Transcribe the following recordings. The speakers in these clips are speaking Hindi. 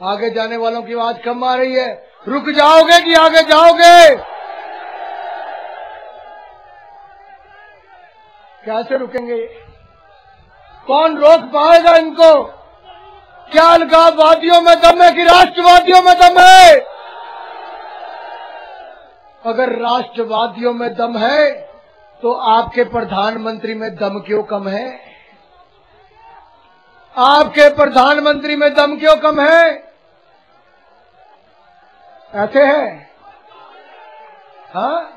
आगे जाने वालों की आवाज कम आ रही है। रुक जाओगे कि आगे जाओगे? कैसे रुकेंगे? कौन रोक पाएगा इनको? क्या अलगाववादियों में दम है कि राष्ट्रवादियों में दम है? अगर राष्ट्रवादियों में दम है तो आपके प्रधानमंत्री में दम क्यों कम है? आपके प्रधानमंत्री में दम क्यों कम है? ऐसे है? हाँ,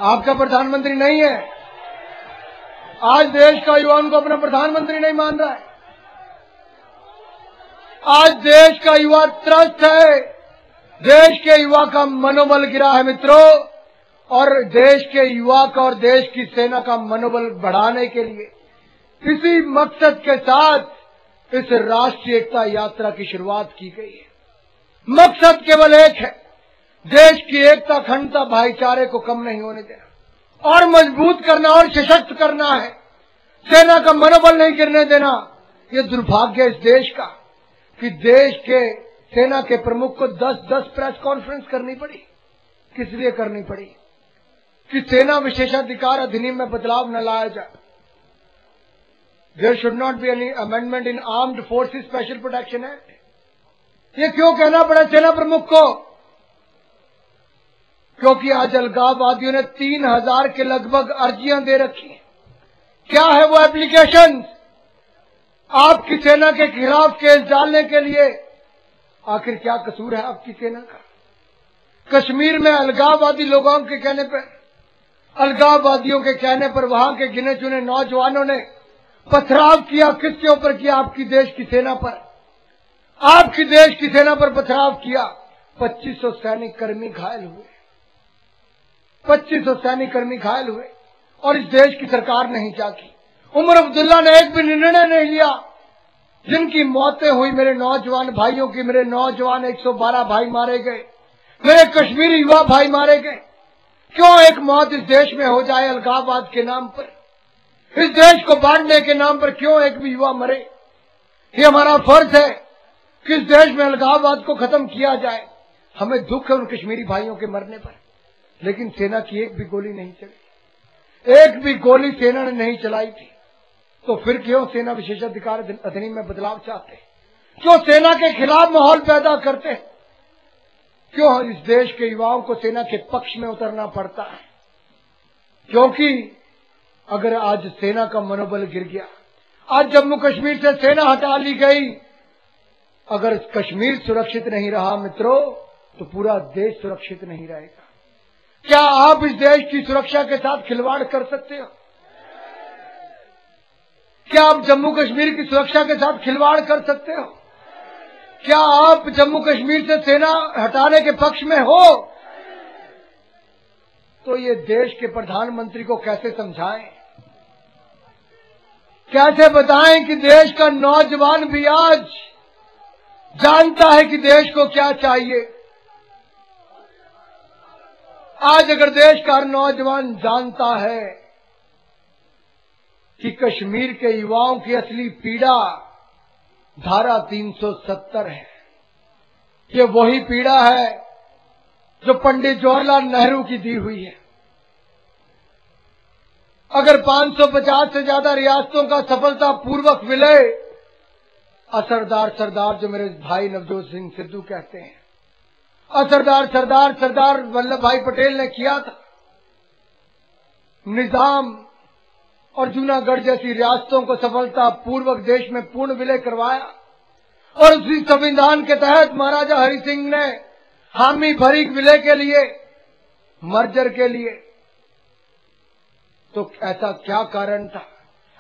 आपका प्रधानमंत्री नहीं है। आज देश का युवा उनको अपना प्रधानमंत्री नहीं मान रहा है। आज देश का युवा त्रस्त है। देश के युवा का मनोबल गिरा है मित्रों, और देश के युवा का और देश की सेना का मनोबल बढ़ाने के लिए इसी मकसद के साथ इस राष्ट्रीय एकता यात्रा की शुरुआत की गई है। मकसद केवल एक है, देश की एकता, अखंडता, भाईचारे को कम नहीं होने देना और मजबूत करना और सशक्त करना है। सेना का मनोबल नहीं गिरने देना। ये दुर्भाग्य इस देश का कि देश के सेना के प्रमुख को 10-10 प्रेस कॉन्फ्रेंस करनी पड़ी। किस लिए करनी पड़ी? कि सेना विशेषाधिकार अधिनियम में बदलाव न लाया जाए। There should not be any amendment in Armed Forces Special Protection Act. ये क्यों कहना पड़ा सेना प्रमुख को? क्योंकि आज अलगाववादियों ने 3000 के लगभग अर्जियां दे रखी हैं। क्या है वो एप्लीकेशन? आपकी सेना के खिलाफ केस डालने के लिए। आखिर क्या कसूर है आपकी सेना का? कश्मीर में अलगाववादी लोगों के कहने पर, अलगाववादियों के कहने पर वहां के गिने चुने नौजवानों ने पथराव किया। किसके ऊपर किया? आपकी देश की सेना पर। आपकी देश की सेना पर पथराव किया। 2500 सैनिक कर्मी घायल हुए। 2500 सैनिक कर्मी घायल हुए और इस देश की सरकार नहीं जागी। उमर अब्दुल्ला ने एक भी निर्णय नहीं लिया। जिनकी मौतें हुई मेरे नौजवान भाइयों की, मेरे नौजवान 112 भाई मारे गए, मेरे कश्मीरी युवा भाई मारे गए। क्यों एक मौत इस देश में हो जाए अलगाववाद के नाम पर? इस देश को बांटने के नाम पर क्यों एक भी युवा मरे? ये हमारा फर्ज है कि इस देश में अलगाववाद को खत्म किया जाए। हमें दुख है उन कश्मीरी भाइयों के मरने पर, लेकिन सेना की एक भी गोली नहीं चली। एक भी गोली सेना ने नहीं चलाई थी। तो फिर क्यों सेना विशेषाधिकार अधिनियम में बदलाव चाहते? क्यों सेना के खिलाफ माहौल पैदा करते? क्यों इस देश के युवाओं को सेना के पक्ष में उतरना पड़ता है? क्योंकि अगर आज सेना का मनोबल गिर गया, आज जम्मू कश्मीर से सेना हटा ली गई, अगर कश्मीर सुरक्षित नहीं रहा मित्रों, तो पूरा देश सुरक्षित नहीं रहेगा। क्या आप इस देश की सुरक्षा के साथ खिलवाड़ कर सकते हो? क्या आप जम्मू कश्मीर की सुरक्षा के साथ खिलवाड़ कर सकते हो? क्या आप जम्मू कश्मीर से सेना हटाने के पक्ष में हो? तो ये देश के प्रधानमंत्री को कैसे समझाएं, कैसे बताएं कि देश का नौजवान भी आज जानता है कि देश को क्या चाहिए। आज अगर देश का नौजवान जानता है कि कश्मीर के युवाओं की असली पीड़ा धारा 370 है, ये वही पीड़ा है जो पंडित जवाहरलाल नेहरू की दी हुई है। अगर 550 से ज्यादा रियासतों का सफलतापूर्वक विलय असरदार सरदार, जो मेरे भाई नवजोत सिंह सिद्धू कहते हैं, असरदार सरदार वल्लभ भाई पटेल ने किया था। निजाम और जूनागढ़ जैसी रियासतों को सफलतापूर्वक देश में पूर्ण विलय करवाया और उसी संविधान के तहत महाराजा हरि सिंह ने हामी भरी विलय के लिए, मर्जर के लिए। तो ऐसा क्या कारण था?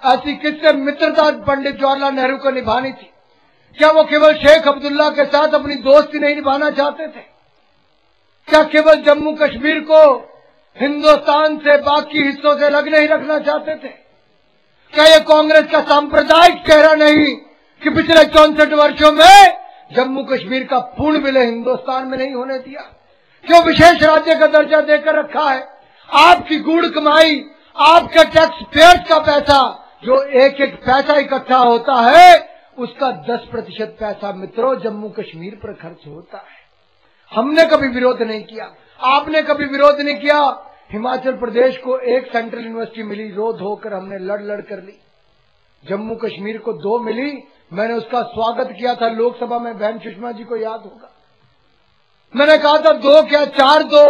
ऐसी किससे मित्रता पंडित जवाहरलाल नेहरू को निभानी थी? क्या वो केवल शेख अब्दुल्ला के साथ अपनी दोस्ती नहीं निभाना चाहते थे? क्या केवल जम्मू कश्मीर को हिंदुस्तान से बाकी हिस्सों से अलग नहीं रखना चाहते थे? क्या ये कांग्रेस का सांप्रदायिक चेहरा नहीं कि पिछले 64 वर्षों में जम्मू कश्मीर का पूर्ण विलय हिंदुस्तान में नहीं होने दिया? क्यों विशेष राज्य का दर्जा देकर रखा है? आपकी गूढ़ कमाई, आपके टैक्स पेयर्स का पैसा, जो एक एक पैसा इकट्ठा होता है उसका 10% पैसा मित्रों जम्मू कश्मीर पर खर्च होता है। हमने कभी विरोध नहीं किया, आपने कभी विरोध नहीं किया। हिमाचल प्रदेश को एक सेंट्रल यूनिवर्सिटी मिली, रो धो कर हमने लड़ कर ली। जम्मू कश्मीर को 2 मिली, मैंने उसका स्वागत किया था लोकसभा में, बहन सुषमा जी को याद होगा। मैंने कहा था 2 क्या 4 दो,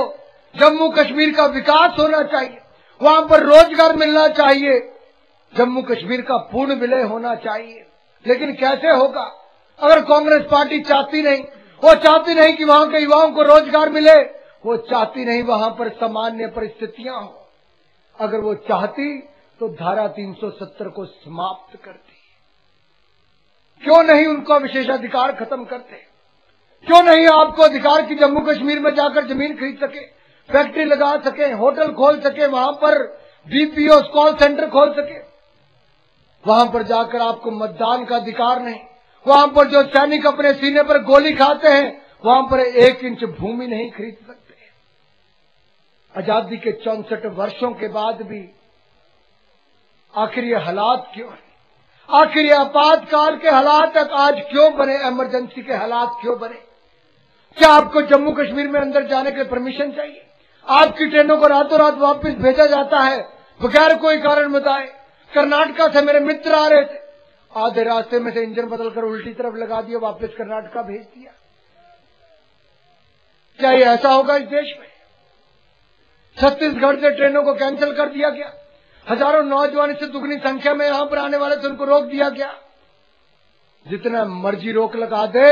जम्मू कश्मीर का विकास होना चाहिए, वहां पर रोजगार मिलना चाहिए, जम्मू कश्मीर का पूर्ण विलय होना चाहिए। लेकिन कैसे होगा अगर कांग्रेस पार्टी चाहती नहीं, वो चाहती नहीं कि वहां के युवाओं को रोजगार मिले, वो चाहती नहीं वहां पर सामान्य परिस्थितियां हो। अगर वो चाहती तो धारा 370 को समाप्त करती। क्यों नहीं उनका विशेषाधिकार खत्म करते? क्यों नहीं आपको अधिकार की जम्मू कश्मीर में जाकर जमीन खरीद सके, फैक्ट्री लगा सके, होटल खोल सके, वहां पर बीपीओ कॉल सेंटर खोल सके? वहां पर जाकर आपको मतदान का अधिकार नहीं, वहां पर जो सैनिक अपने सीने पर गोली खाते हैं वहां पर 1 इंच भूमि नहीं खरीद सकते। आजादी के 64 वर्षों के बाद भी आखिर ये हालात क्यों है? आखिर ये आपातकाल के हालात तक आज क्यों बने? इमरजेंसी के हालात क्यों बने? क्या आपको जम्मू कश्मीर में अंदर जाने के लिए परमिशन चाहिए? आपकी ट्रेनों को रातों रात वापस भेजा जाता है बगैर कोई कारण बताए। कर्नाटका से मेरे मित्र आ रहे थे, आधे रास्ते में से इंजन बदलकर उल्टी तरफ लगा दिया, वापस कर्नाटका भेज दिया। क्या ये ऐसा होगा इस देश में? छत्तीसगढ़ से ट्रेनों को कैंसिल कर दिया गया, हजारों नौजवान से दुगनी संख्या में यहां पर आने वाले थे, उनको रोक दिया गया। जितना मर्जी रोक लगा दे,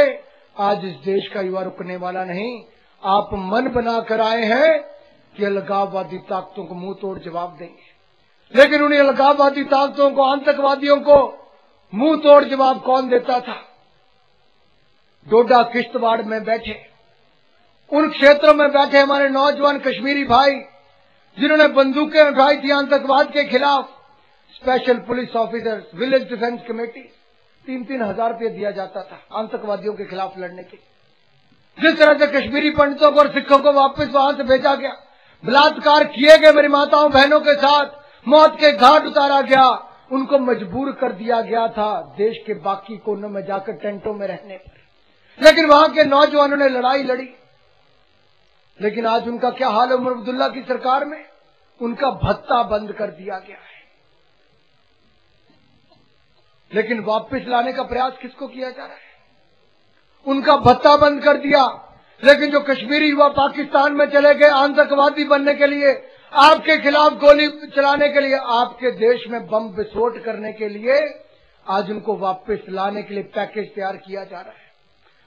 आज इस देश का युवा रुकने वाला नहीं। आप मन बनाकर आए हैं कि अलगाववादी ताकतों को मुंह तोड़ जवाब देंगे, लेकिन उन्हीं अलगाववादी ताकतों को, आतंकवादियों को मुंह तोड़ जवाब कौन देता था? डोडा किश्तवाड़ में बैठे, उन क्षेत्रों में बैठे हमारे नौजवान कश्मीरी भाई जिन्होंने बंदूकें उठाई थी आतंकवाद के खिलाफ, special police officers, village defence committee, 3-3 हजार रुपये दिया जाता था आतंकवादियों के खिलाफ लड़ने के। जिस तरह से कश्मीरी पंडितों को और सिखों को वापस वहां से भेजा गया, बलात्कार किए गए मेरी माताओं बहनों के साथ, मौत के घाट उतारा गया, उनको मजबूर कर दिया गया था देश के बाकी कोनों में जाकर टेंटों में रहने पर। लेकिन वहां के नौजवानों ने लड़ाई लड़ी। लेकिन आज उनका क्या हाल है? उमर अब्दुल्ला की सरकार में उनका भत्ता बंद कर दिया गया है। लेकिन वापस लाने का प्रयास किसको किया जा रहा है? उनका भत्ता बंद कर दिया, लेकिन जो कश्मीरी युवा पाकिस्तान में चले गए आतंकवादी बनने के लिए, आपके खिलाफ गोली चलाने के लिए, आपके देश में बम विस्फोट करने के लिए, आज उनको वापस लाने के लिए पैकेज तैयार किया जा रहा है।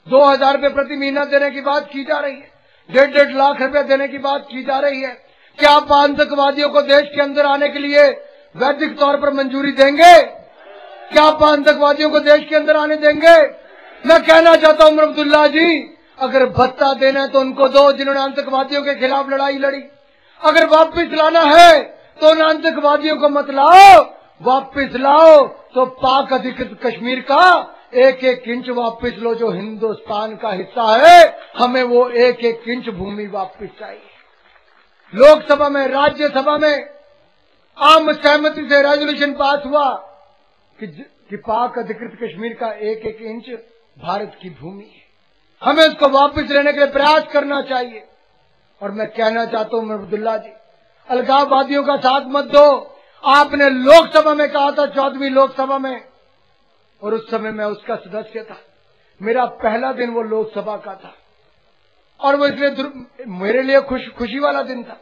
2000 रुपये प्रति महीना देने की बात की जा रही है, 1.5 लाख रुपए देने की बात की जा रही है। क्या आप आतंकवादियों को देश के अंदर आने के लिए वैधिक तौर पर मंजूरी देंगे? क्या आप आतंकवादियों को देश के अंदर आने देंगे? मैं कहना चाहता हूं उमर अब्दुल्ला जी, अगर भत्ता देना है तो उनको दो जिन्होंने आतंकवादियों के खिलाफ लड़ाई लड़ी। अगर वापस लाना है तो उन आतंकवादियों को मत लाओ, वापस लाओ तो पाक अधिकृत कश्मीर का 1-1 इंच वापस लो जो हिंदुस्तान का हिस्सा है। हमें वो 1-1 इंच भूमि वापस चाहिए। लोकसभा में, राज्यसभा में आम सहमति से रेजोल्यूशन पास हुआ कि पाक अधिकृत कश्मीर का 1-1 इंच भारत की भूमि है। हमें उसको वापस लेने के लिए प्रयास करना चाहिए। और मैं कहना चाहता हूं अब्दुल्ला जी, अलगाववादियों का साथ मत दो। आपने लोकसभा में कहा था, 14वीं लोकसभा में, और उस समय मैं उसका सदस्य था। मेरा पहला दिन वो लोकसभा का था और वो इसलिए मेरे लिए खुशी वाला दिन था,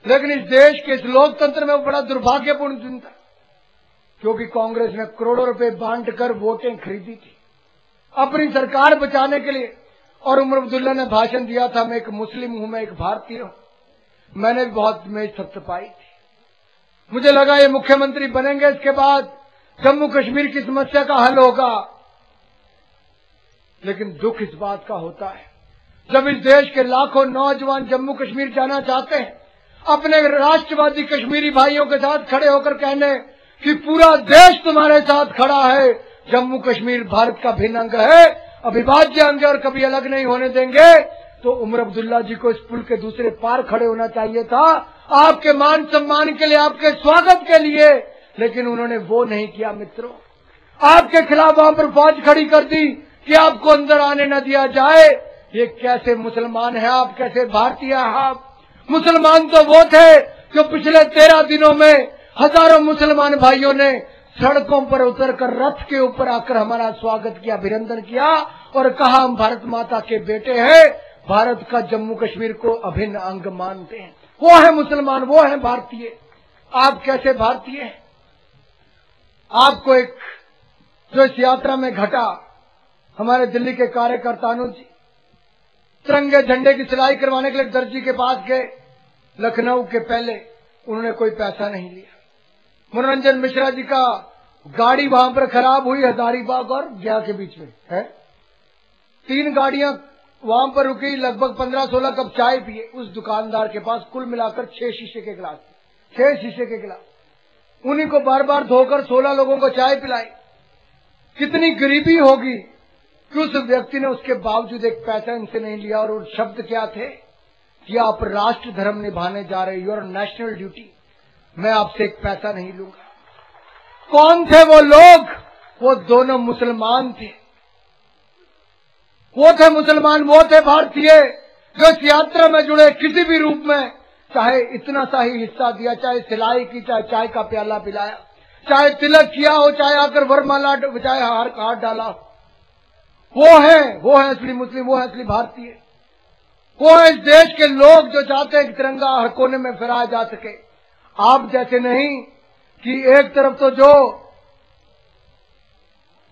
लेकिन इस देश के इस लोकतंत्र में वो बड़ा दुर्भाग्यपूर्ण दिन था, क्योंकि कांग्रेस ने करोड़ों रुपए बांटकर वोटें खरीदी थी अपनी सरकार बचाने के लिए। और उमर अब्दुल्ला ने भाषण दिया था, मैं एक मुस्लिम हूं, मैं एक भारतीय हूं। मैंने भी बहुत मेज थपथपाई थी। मुझे लगा ये मुख्यमंत्री बनेंगे, इसके बाद जम्मू कश्मीर की समस्या का हल होगा। लेकिन दुख इस बात का होता है, जब इस देश के लाखों नौजवान जम्मू कश्मीर जाना चाहते हैं, अपने राष्ट्रवादी कश्मीरी भाइयों के साथ खड़े होकर कहने कि पूरा देश तुम्हारे साथ खड़ा है, जम्मू कश्मीर भारत का भिन्न अंग है, अविभाज्य अंग है और कभी अलग नहीं होने देंगे, तो उमर अब्दुल्ला जी को इस पुल के दूसरे पार खड़े होना चाहिए था आपके मान सम्मान के लिए, आपके स्वागत के लिए, लेकिन उन्होंने वो नहीं किया। मित्रों, आपके खिलाफ वहां पर फौज खड़ी कर दी कि आपको अंदर आने न दिया जाए। ये कैसे मुसलमान है आप, कैसे भारतीय है आप? मुसलमान तो वो थे जो पिछले 13 दिनों में हजारों मुसलमान भाइयों ने सड़कों पर उतरकर रथ के ऊपर आकर हमारा स्वागत किया, अभिनंदन किया और कहा हम भारत माता के बेटे हैं, भारत का जम्मू कश्मीर को अभिन्न अंग मानते हैं। वो है मुसलमान, वो है भारतीय। आप कैसे भारतीय हैं? आपको एक जो इस यात्रा में घटा, हमारे दिल्ली के कार्यकर्ता अनुज जी तिरंगे झंडे की सिलाई करवाने के लिए दर्जी के पास गए लखनऊ के पहले, उन्होंने कोई पैसा नहीं लिया। मनोरंजन मिश्रा जी का गाड़ी वहां पर खराब हुई हजारीबाग और गया के बीच में है, 3 गाड़ियां वहां पर रुकी, लगभग 15-16 कप चाय पिए। उस दुकानदार के पास कुल मिलाकर 6 शीशे के गिलास, 6 शीशे के गिलास, उन्हीं को बार बार धोकर 16 लोगों को चाय पिलाई। कितनी गरीबी होगी कि उस व्यक्ति ने उसके बावजूद एक पैसा इनसे नहीं लिया। और उन शब्द क्या थे कि आप राष्ट्र धर्म निभाने जा रहे, योर नेशनल ड्यूटी, मैं आपसे एक पैसा नहीं लूंगा। कौन थे वो लोग? वो दोनों मुसलमान थे, वो थे मुसलमान, वो थे भारतीय जो इस यात्रा में जुड़े, किसी भी रूप में, चाहे इतना सा ही हिस्सा दिया, चाहे सिलाई की, चाहे चाय का प्याला पिलाया, चाहे तिलक किया हो, चाहे आकर वरमाला, चाहे हाथ डाला। वो है असली मुस्लिम, वो है असली भारतीय, वो है इस देश के लोग जो चाहते हैं कि तिरंगा हर कोने में फहराया जा सके। आप जैसे नहीं कि एक तरफ तो जो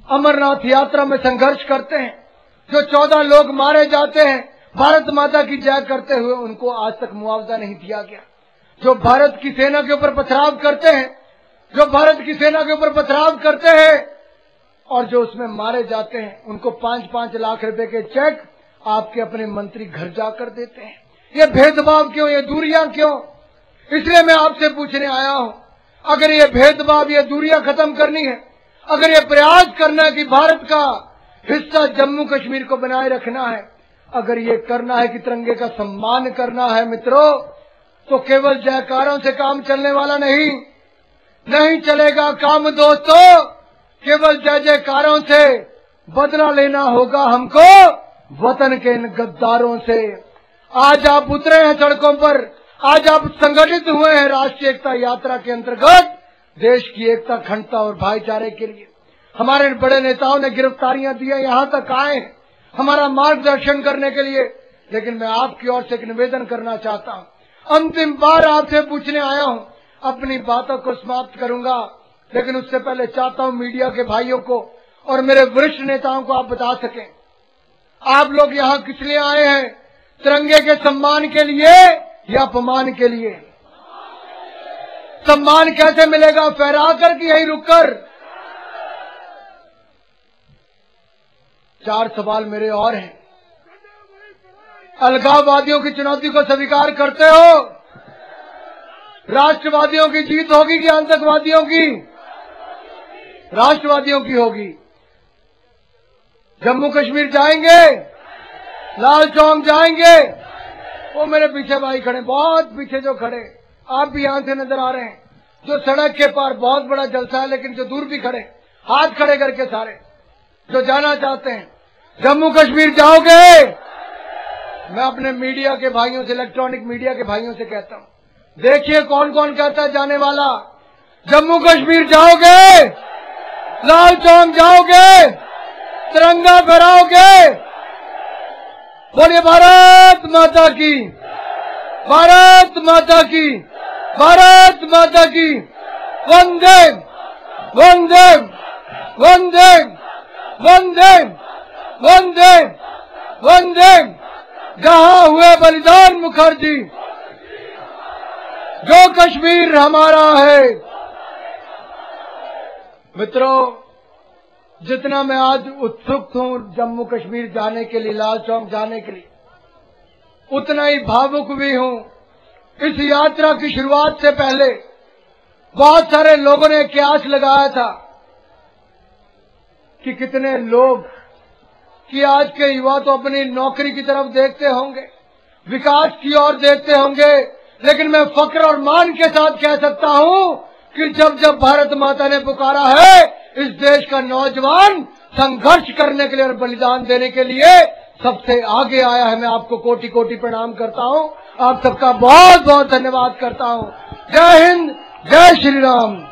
अमरनाथ यात्रा में संघर्ष करते हैं, जो 14 लोग मारे जाते हैं भारत माता की जय करते हुए, उनको आज तक मुआवजा नहीं दिया गया। जो भारत की सेना के ऊपर पथराव करते हैं, जो भारत की सेना के ऊपर पथराव करते हैं और जो उसमें मारे जाते हैं, उनको 5-5 लाख रुपए के चेक आपके अपने मंत्री घर जाकर देते हैं। ये भेदभाव क्यों, ये दूरियां क्यों? इसलिए मैं आपसे पूछने आया हूं, अगर ये भेदभाव, ये दूरियां खत्म करनी है, अगर ये प्रयास करना है कि भारत का हिस्सा जम्मू कश्मीर को बनाए रखना है, अगर ये करना है कि तिरंगे का सम्मान करना है मित्रों, तो केवल जयकारों से काम चलने वाला नहीं चलेगा काम दोस्तों। केवल जय जयकारों से बदला लेना होगा हमको वतन के इन गद्दारों से। आज आप उतरे हैं सड़कों पर, आज आप संगठित हुए हैं राष्ट्रीय एकता यात्रा के अंतर्गत, देश की एकता, अखंडता और भाईचारे के लिए। हमारे बड़े नेताओं ने गिरफ्तारियां दी है, यहां तक आए हैं हमारा मार्गदर्शन करने के लिए, लेकिन मैं आपकी ओर से एक निवेदन करना चाहता हूं। अंतिम बार आपसे पूछने आया हूं, अपनी बातों को समाप्त करूंगा, लेकिन उससे पहले चाहता हूं मीडिया के भाइयों को और मेरे वरिष्ठ नेताओं को आप बता सकें, आप लोग यहां किस लिए आए हैं? तिरंगे के सम्मान के लिए या अपमान के लिए? सम्मान कैसे मिलेगा? फहरा कर कि यहीं रुककर? 4 सवाल मेरे और हैं। अलगाववादियों की चुनौती को स्वीकार करते हो? राष्ट्रवादियों की जीत होगी कि आतंकवादियों की? राष्ट्रवादियों की होगी। जम्मू कश्मीर जाएंगे, लाल चौक जाएंगे। वो मेरे पीछे भाई खड़े, बहुत पीछे जो खड़े, आप भी यहां से नजर आ रहे हैं, जो सड़क के पार बहुत बड़ा जलसा है, लेकिन जो दूर भी खड़े, हाथ खड़े करके सारे जो जाना चाहते हैं, जम्मू कश्मीर जाओगे? मैं अपने मीडिया के भाइयों से, इलेक्ट्रॉनिक मीडिया के भाइयों से कहता हूं, देखिए कौन कौन कहता है जाने वाला। जम्मू कश्मीर जाओगे? लाल चौक जाओगे? तिरंगा फहराओगे? बोलिए भारत माता की, भारत माता की, भारत माता की। वंदे वंदे वंदे वंदे वंदे वंदे। जहां हुए बलिदान मुखर्जी, जो कश्मीर हमारा है। मित्रों, जितना मैं आज उत्सुक हूं जम्मू कश्मीर जाने के लिए, लाल चौक जाने के लिए, उतना ही भावुक भी हूं। इस यात्रा की शुरुआत से पहले बहुत सारे लोगों ने कयास लगाया था कि कितने लोग, कि आज के युवा तो अपनी नौकरी की तरफ देखते होंगे, विकास की ओर देखते होंगे, लेकिन मैं फक्र और मान के साथ कह सकता हूं कि जब जब भारत माता ने पुकारा है, इस देश का नौजवान संघर्ष करने के लिए और बलिदान देने के लिए सबसे आगे आया है। मैं आपको कोटि कोटि प्रणाम करता हूं, आप सबका बहुत बहुत धन्यवाद करता हूं। जय हिंद, जय श्री राम।